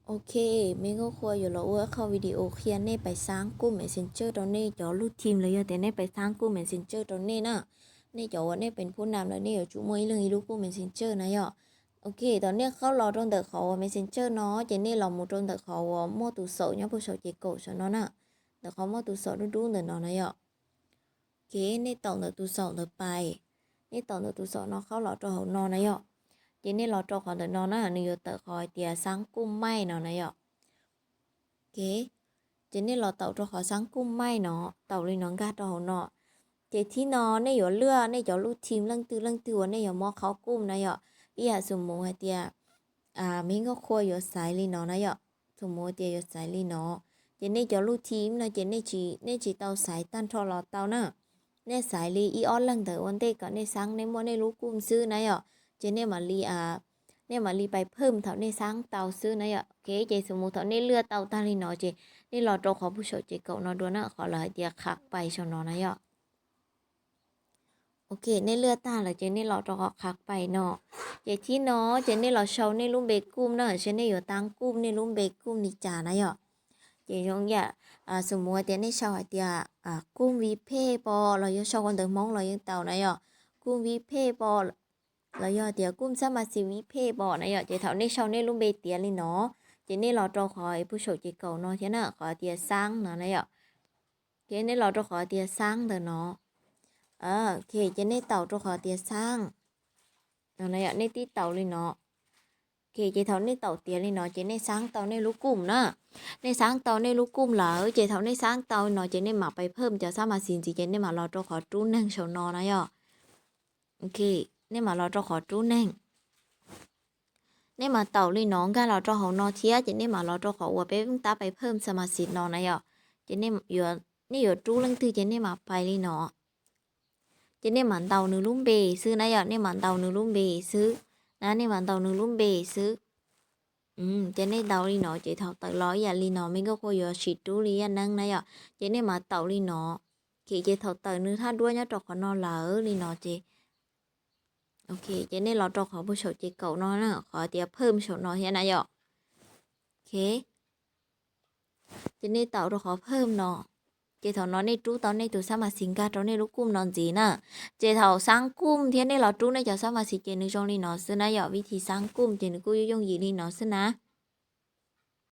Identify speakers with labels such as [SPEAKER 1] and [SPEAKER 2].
[SPEAKER 1] โอเคmình có khoaอยู่แล้วว่าเข้าวิดีโอเคลียร์เน่ไปสร้างกลุ่ม Messenger ตอนนี้จอรูดทีมเลยแต่เน่ไปสร้างกลุ่ม Messenger ตอนนี้นะเน่จอว่าเน่เป็นผู้นำแล้วเน่อยู่จุ่มวยเรื่องอีลูกกลุ่ม Messenger นะย่อโอเคตอนนี้เขารอตรงแต่เขาว่า Messenger เนาะเจนนี่เราหมดตรงแต่เขาว่ามั่วตัวโซ่เนี่ยผู้ชายเจ๊กฉันเนาะนะแต่เขามั่วตัวโซ่ดูๆเดี๋ยวเนาะนะย่อโอเคเน่ต่อเดี๋ยวตัวโซ่เดี๋ยวไปเน่ต่อเดี๋ยวตัวโซ่เนาะเขารอตัวเขานอนนะย่อเจนนี่รอตัวเขาเดี๋ยวนอนนะนี่อยู่แต่คอยเตียสร้างกลุ่มไม่เนาะนะย่อOK, cho nên là tàu cho họ sáng cung mai nó tàu lên nó gạt cho họ nọ chỉ thì nó này ở lừa này cho lúc chim lăng từ này ở mò khó cung này ạ ý à sum mồ hay tia mình có khôi ở sải lên nó này ạ sum mồ tia ở sải lên nó chỉ nên cho lúc chim nó chỉ chỉ tàu sải tan cho lọt tàu nè này sải li ý on lăng từ on tê cả này sáng này mò này lúc cung sư này ạ chỉ nên mà liเนี่ยมารีไปเพิ่มเท่าในสร้างเตาซื้อนะอ่ะโอเคเจสมมุติเท่าในเลือเตาตาลีเนาะเจนี่รอตัวขอผู้ชมเจเก่าเนาะด้วยนะขอเลยเดียคักไปชนเนาะนะอ่ะโอเคในเลือตาเลยเจนี่รอตัวขอคักไปเนาะเจที่เนาะเจนี่รอเชาในลุ่มเบกุ้มเนาะเจนี่อยู่ตังกุ้มในลุ่มเบกุ้มนิจานะอ่ะเจยงอย่าสมมุติเจนี่เชาเดียกุ้มวีเพ่ปอเราอยู่เชาคนเดิมมองเรายังเตานะอ่ะกุ้มวีเพ่ปอแล้วยอเดี๋ยวกุ้มซะมาสิวิเพ่บอกนะยอเดี๋ยวเท่านี้ชาวนี่ลุงเบเตียเลยเนาะเจนี่เราจะขอผู้ชมจีเก่าเนาะเช่นน่ะขอเตียสร้างเนาะนะยอเจนี่เราจะขอเตียสร้างเด้อเนาะโอเคเจนี่เต่าจะขอเตียสร้างเนาะนะยอนี่ตีเต่าเลยเนาะโอเคเจเท่านี้เต่าเตียเลยเนาะเจนี่สร้างเต่าในลูกกลุ่มนะในสร้างเต่าในลูกกลุ่มเหรอเจเท่านี้สร้างเต่าเนาะเจนี่มาไปเพิ่มจะสร้างมาสินจีเจนี่มาเราจะขอจู้นั่งเฉานอนะยอโอเคนี่มาเราจะขอจู้นั่งนี่มาเต่าลีน้องกันเราจะของนอเทียจะนี่มาเราจะขอว่าไปตาไปเพิ่มสมาชิกนอนะยอจะนี่อยู่นี่อยู่จู้ลังตือจะนี่มาไปลีนอจะนี่มันเต่าหนึ่งลุ่มเบซื้อนะยอนี่มันเต่าหนึ่งลุ่มเบซื้อนะนี่มันเต่าหนึ่งลุ่มเบซื้อจะนี่เต่าลีนอจะเท่าตักร้อยอย่าลีนอไม่ก็คุยอยู่ชิดจู้ลียันนั่งนะยอจะนี่มาเต่าลีนอขี่จะเท่าตักนึกถ้าด้วยเนี่ยจอกขอนอเหลอลีนอเจโอเคเจนี่เราจะขอผู้ชมจีเก่าน้อยนะขอเตียเพิ่มชมน้อยเฮียนะยอโอเคเจนี่เต่าเราขอเพิ่มเนาะเจเท่าน้อยในจู้ตอนในตัวสมาสิงกาตอนในลูกกุ้มนอนจีน่ะเจเท่าสร้างกุ้มเทียนในเราจู้ในจะสมาสิเจนึกจงลีนอซึ่งนะยอวิธีสร้างกุ้มเจนึกกู้ยุ่งยีลีนอซึ่งนะ